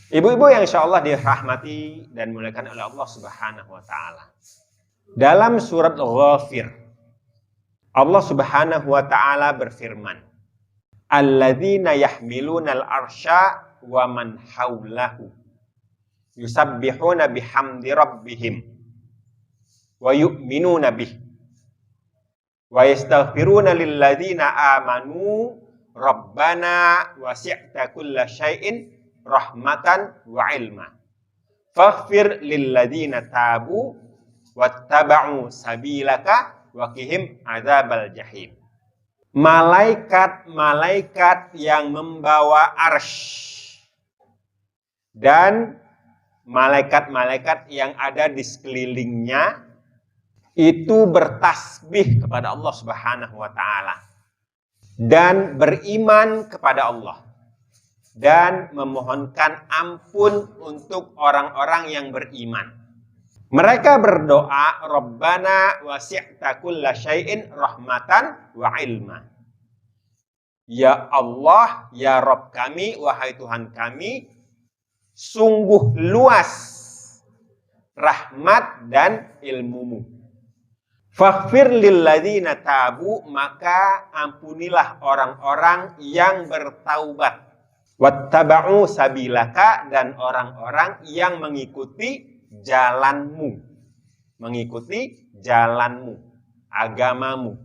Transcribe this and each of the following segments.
Ibu-ibu yang insya Allah dirahmati dan dimuliakan oleh Allah Subhanahu wa Ta'ala. Dalam surat Ghafir, Allah Subhanahu wa Ta'ala berfirman, Alladzina yahmilunal arsya wa man hawlahu yusabbihuna bihamdi rabbihim wa yu'minuna bih wa yastaghfiruna lilladzina amanu rabbana wasi'ta kulla syai'in rahmatan wa ilma faghfir lilladzina tabu wattaba'u sabilaka wa qihim adzabal jahim. Malaikat-malaikat yang membawa arsy dan malaikat-malaikat yang ada di sekelilingnya itu bertasbih kepada Allah Subhanahu wa Ta'ala dan beriman kepada Allah dan memohonkan ampun untuk orang-orang yang beriman. Mereka berdoa, Rabbana wasi'ta kulla syai'in rahmatan wa ilma. Ya Allah, ya Rabb kami, wahai Tuhan kami, sungguh luas rahmat dan ilmumu. Faghfir lilladzina tabu, maka ampunilah orang-orang yang bertaubat. Wattaba'u sabilaka, dan orang-orang yang mengikuti jalanmu, agamamu.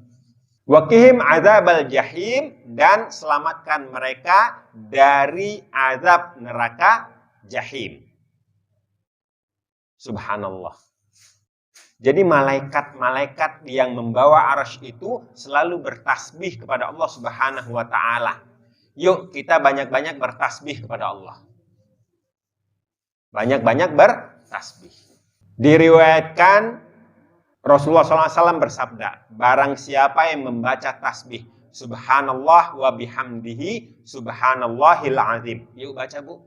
Waqihim adzabal jahim, dan selamatkan mereka dari azab neraka jahim. Subhanallah. Jadi malaikat-malaikat yang membawa arsy itu selalu bertasbih kepada Allah Subhanahu wa Ta'ala. Yuk kita banyak-banyak bertasbih kepada Allah. Banyak-banyak bertasbih. Diriwayatkan Rasulullah SAW bersabda, barang siapa yang membaca tasbih Subhanallah wa bihamdihi subhanallahil azim. Yuk baca, Bu.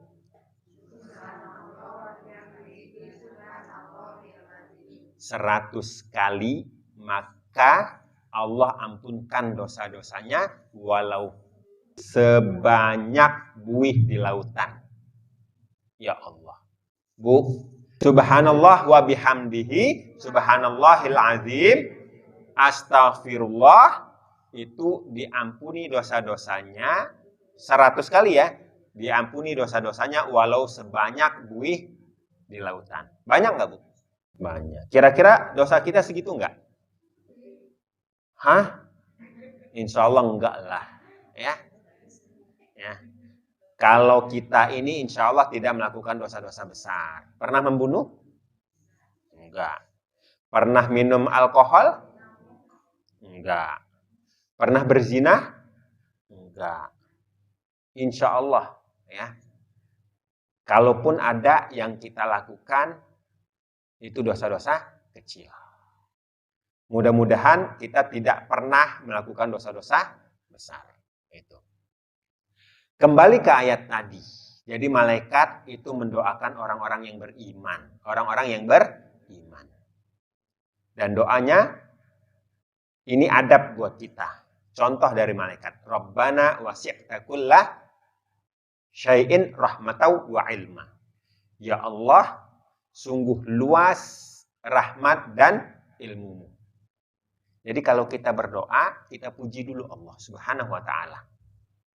100 kali, maka Allah ampunkan dosa-dosanya walau sebanyak buih di lautan. Ya Allah. Bu, subhanallah wa bihamdihi subhanallahil azim, astaghfirullah, itu diampuni dosa-dosanya 100 kali ya. Diampuni dosa-dosanya walau sebanyak buih di lautan. Banyak nggak, Bu? Banyak. Kira-kira dosa kita segitu enggak? Hah? Insya Allah enggak lah. Ya. Kalau kita ini insya Allah tidak melakukan dosa-dosa besar. Pernah membunuh? Enggak. Pernah minum alkohol? Enggak. Pernah berzina? Enggak. Insya Allah. Ya. Kalaupun ada yang kita lakukan, itu dosa-dosa kecil. Mudah-mudahan kita tidak pernah melakukan dosa-dosa besar. Itu. Kembali ke ayat tadi. Jadi malaikat itu mendoakan orang-orang yang beriman. Orang-orang yang beriman. Dan doanya, ini adab buat kita. Contoh dari malaikat. Rabbana wasi'ta kulla syai'in rahmatau wa ilma. Ya Allah, sungguh luas rahmat dan ilmumu. Jadi kalau kita berdoa, kita puji dulu Allah Subhanahu wa Ta'ala.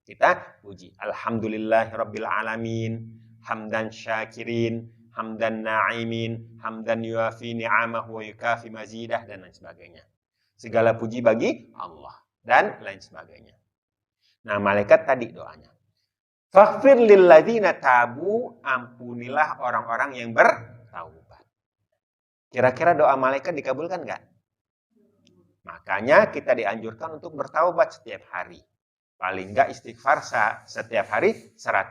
Kita puji. Alhamdulillahirabbil alamin, hamdan syakirin, hamdan na'imin, hamdan yuafi ni'amahu wa yukafi mazidah, dan lain sebagainya. Segala puji bagi Allah dan lain sebagainya. Nah, malaikat tadi doanya. Faghfir lilladzina tabu, ampunilah orang-orang yang bertaubat. Kira-kira doa malaikat dikabulkan enggak? Makanya kita dianjurkan untuk bertaubat setiap hari. Paling enggak istighfar setiap hari 100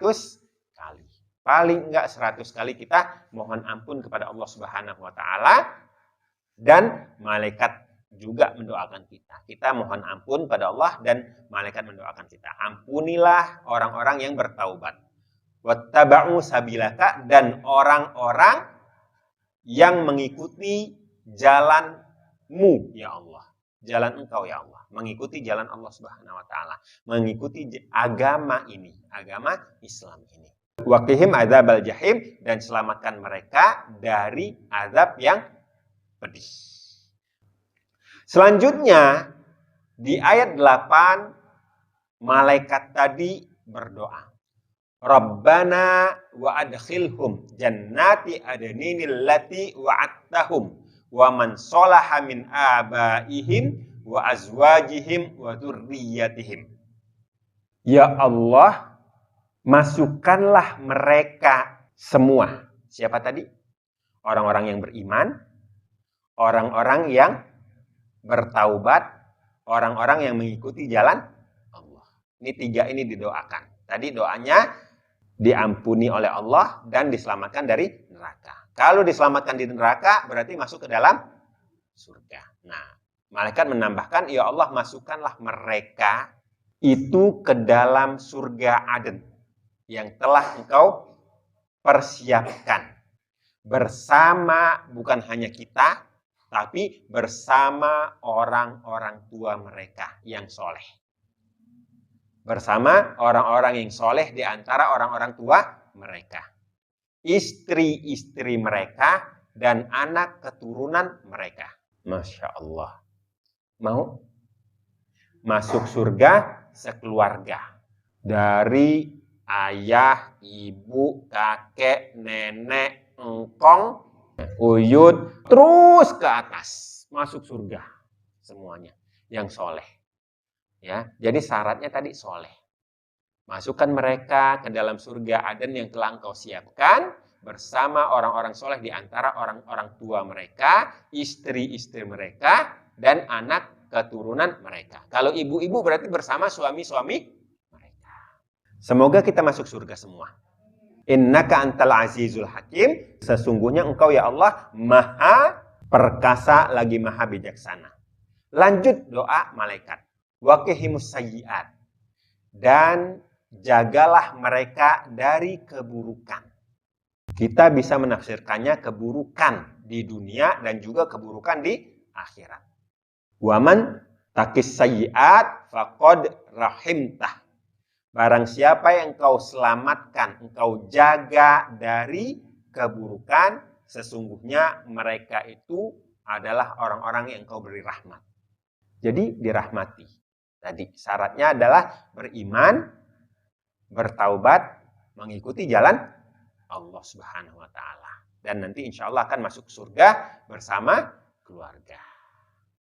kali. Paling enggak 100 kali kita mohon ampun kepada Allah Subhanahu wa Ta'ala, dan malaikat juga mendoakan kita. Kita mohon ampun pada Allah dan malaikat mendoakan kita. Ampunilah orang-orang yang bertaubat. Wattaba'u sabilaka, dan orang-orang yang mengikuti jalanmu ya Allah. Jalan engkau ya Allah. Mengikuti jalan Allah Subhanahu wa Ta'ala. Mengikuti agama ini. Agama Islam ini. Waqihim adzabal jahim, dan selamatkan mereka dari azab yang pedih. Selanjutnya di ayat 8 malaikat tadi berdoa. Rabbana wa adkhilhum jannati adninil lati wa'adtahum wa man sholaha min abaihim wa azwajihim wa dzurriyyatihim. Ya Allah, masukkanlah mereka semua. Siapa tadi? Orang-orang yang beriman, orang-orang yang bertaubat, orang-orang yang mengikuti jalan Allah. Ini 3 ini didoakan. Tadi doanya diampuni oleh Allah dan diselamatkan dari neraka. Kalau diselamatkan di neraka berarti masuk ke dalam surga. Nah, malaikat menambahkan, ya Allah, masukkanlah mereka itu ke dalam surga Aden yang telah Engkau persiapkan bersama, bukan hanya kita, tapi bersama orang-orang tua mereka yang soleh. Bersama orang-orang yang soleh di antara orang-orang tua mereka. Istri-istri mereka dan anak keturunan mereka. Masya Allah. Mau? Masuk surga sekeluarga. Dari ayah, ibu, kakek, nenek, engkong, uyut, terus ke atas. Masuk surga semuanya yang soleh. Ya, jadi syaratnya tadi soleh. Masukkan mereka ke dalam surga Aden yang telah Engkau siapkan bersama orang-orang soleh di antara orang-orang tua mereka, istri-istri mereka, dan anak keturunan mereka. Kalau ibu-ibu berarti bersama suami-suami mereka. Semoga kita masuk surga semua. Innaka antal azizul hakim. Sesungguhnya Engkau ya Allah maha perkasa lagi maha bijaksana. Lanjut doa malaikat. Waqihimus sayyi'at. Dan jagalah mereka dari keburukan. Kita bisa menafsirkannya keburukan di dunia dan juga keburukan di akhirat. Waman takis sayyi'at faqad rahimtah. Barang siapa yang Engkau selamatkan, Engkau jaga dari keburukan, sesungguhnya mereka itu adalah orang-orang yang Engkau beri rahmat. Jadi dirahmati. Tadi syaratnya adalah beriman, bertaubat, mengikuti jalan Allah Subhanahu wa taala. Dan nanti insya Allah akan masuk surga bersama keluarga.